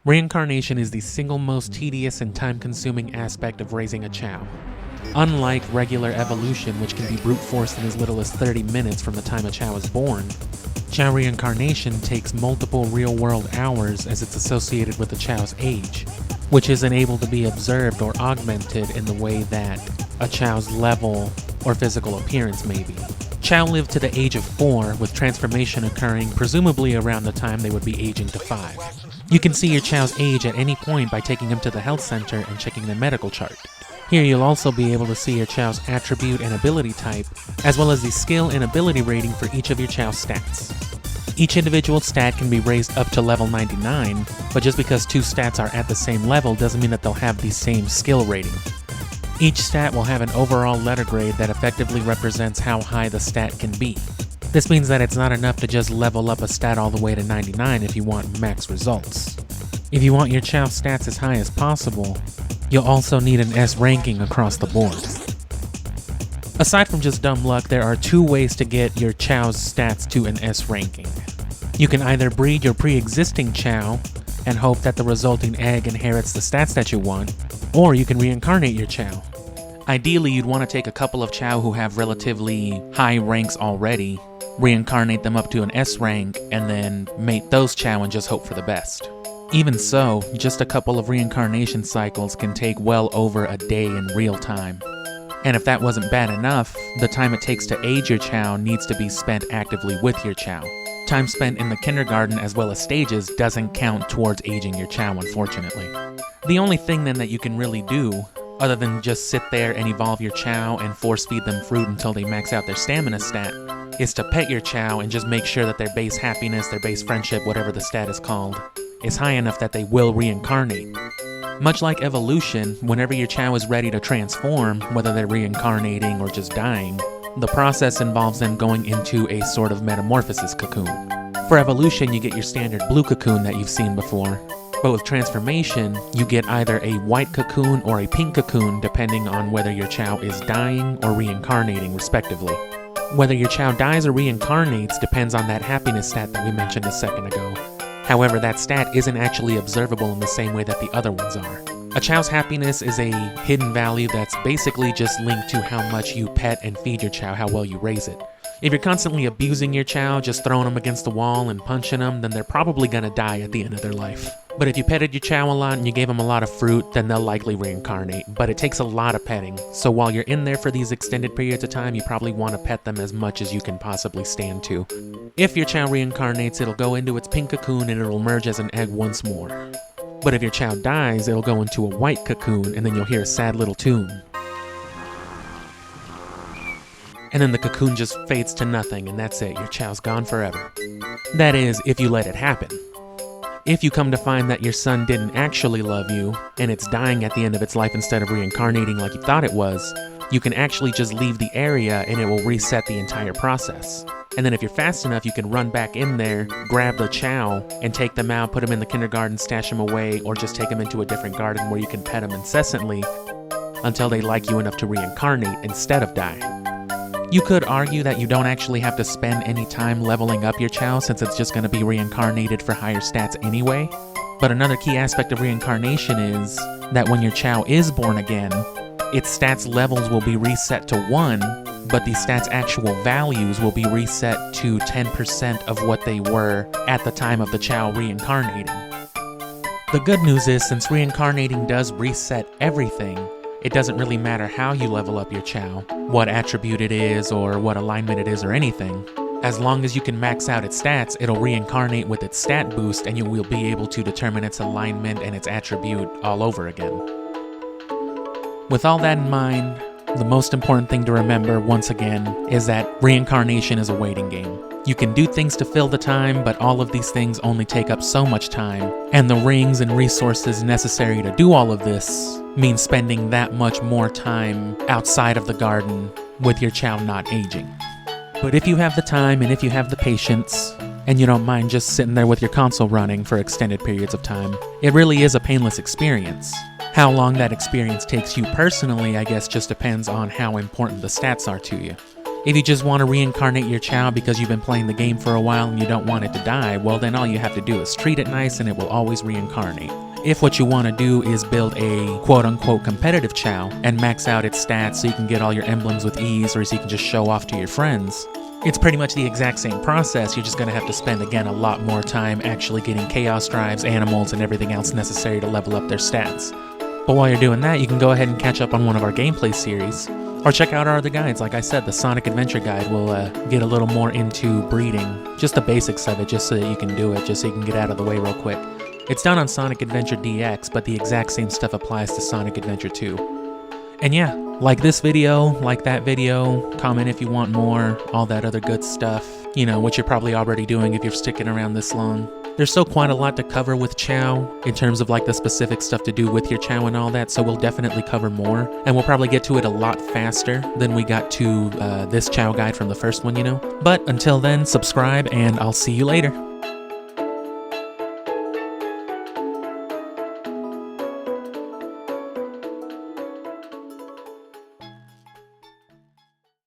Reincarnation is the single most tedious and time-consuming aspect of raising a chow. Unlike regular evolution, which can be brute forced in as little as 30 minutes from the time a chow is born, chow reincarnation takes multiple real-world hours as it's associated with the chow's age, which isn't able to be observed or augmented in the way that a chow's level or physical appearance may be. Chow live to the age of 4, with transformation occurring presumably around the time they would be aging to 5. You can see your chow's age at any point by taking them to the health center and checking their medical chart. Here you'll also be able to see your chow's attribute and ability type, as well as the skill and ability rating for each of your chow stats. Each individual stat can be raised up to level 99, but just because 2 stats are at the same level doesn't mean that they'll have the same skill rating. Each stat will have an overall letter grade that effectively represents how high the stat can be. This means that it's not enough to just level up a stat all the way to 99 if you want max results. If you want your chow stats as high as possible, you'll also need an S ranking across the board. Aside from just dumb luck, there are 2 ways to get your chow's stats to an S ranking. You can either breed your pre-existing chow and hope that the resulting egg inherits the stats that you want, or you can reincarnate your chow. Ideally, you'd want to take a couple of chow who have relatively high ranks already, reincarnate them up to an S rank, and then mate those chow and just hope for the best. Even so, just a couple of reincarnation cycles can take well over a day in real time. And if that wasn't bad enough, the time it takes to age your chow needs to be spent actively with your chow. Time spent in the kindergarten as well as stages doesn't count towards aging your chow, unfortunately. The only thing then that you can really do, other than just sit there and evolve your chow and force feed them fruit until they max out their stamina stat, is to pet your chow and just make sure that their base happiness, their base friendship, whatever the stat is called, is high enough that they will reincarnate. Much like evolution, whenever your chow is ready to transform, whether they're reincarnating or just dying, the process involves them going into a sort of metamorphosis cocoon. For evolution, you get your standard blue cocoon that you've seen before, but with transformation, you get either a white cocoon or a pink cocoon depending on whether your chow is dying or reincarnating, respectively. Whether your chow dies or reincarnates depends on that happiness stat that we mentioned a second ago. However, that stat isn't actually observable in the same way that the other ones are. A chow's happiness is a hidden value that's basically just linked to how much you pet and feed your chow, how well you raise it. If you're constantly abusing your chow, just throwing them against the wall and punching them, then they're probably gonna die at the end of their life. But if you petted your chow a lot and you gave them a lot of fruit, then they'll likely reincarnate. But it takes a lot of petting, so while you're in there for these extended periods of time, you probably want to pet them as much as you can possibly stand to. If your chow reincarnates, it'll go into its pink cocoon and it'll emerge as an egg once more. But if your chow dies, it'll go into a white cocoon and then you'll hear a sad little tune. And then the cocoon just fades to nothing and that's it, your chow's gone forever. That is, if you let it happen. If you come to find that your son didn't actually love you, and it's dying at the end of its life instead of reincarnating like you thought it was, you can actually just leave the area and it will reset the entire process. And then if you're fast enough, you can run back in there, grab the chow, and take them out, put them in the kindergarten, stash them away, or just take them into a different garden where you can pet them incessantly until they like you enough to reincarnate instead of die. You could argue that you don't actually have to spend any time leveling up your chow since it's just going to be reincarnated for higher stats anyway. But another key aspect of reincarnation is that when your chow is born again, its stats levels will be reset to 1, but the stats actual values will be reset to 10% of what they were at the time of the chow reincarnating. The good news is, since reincarnating does reset everything, it doesn't really matter how you level up your chow, what attribute it is, or what alignment it is, or anything. As long as you can max out its stats, it'll reincarnate with its stat boost and you will be able to determine its alignment and its attribute all over again. With all that in mind, the most important thing to remember, once again, is that reincarnation is a waiting game. You can do things to fill the time, but all of these things only take up so much time, and the rings and resources necessary to do all of this means spending that much more time outside of the garden with your chow not aging. But if you have the time and if you have the patience, and you don't mind just sitting there with your console running for extended periods of time, it really is a painless experience. How long that experience takes you personally, I guess, just depends on how important the stats are to you. If you just want to reincarnate your Chao because you've been playing the game for a while and you don't want it to die, well then all you have to do is treat it nice and it will always reincarnate. If what you want to do is build a quote-unquote competitive Chao and max out its stats so you can get all your emblems with ease, or so you can just show off to your friends, it's pretty much the exact same process. You're just going to have to spend, again, a lot more time actually getting chaos drives, animals, and everything else necessary to level up their stats. But while you're doing that, you can go ahead and catch up on one of our gameplay series, or check out our other guides. Like I said, the Sonic Adventure Guide will get a little more into breeding, just the basics of it, just so that you can do it, just so you can get out of the way real quick. It's done on Sonic Adventure DX, but the exact same stuff applies to Sonic Adventure 2. And yeah, like this video, like that video, comment if you want more, all that other good stuff, you know, which you're probably already doing if you're sticking around this long. There's still quite a lot to cover with Chao, in terms of like the specific stuff to do with your Chao and all that, so we'll definitely cover more, and we'll probably get to it a lot faster than we got to this Chao guide from the first one, you know. But until then, subscribe, and I'll see you later.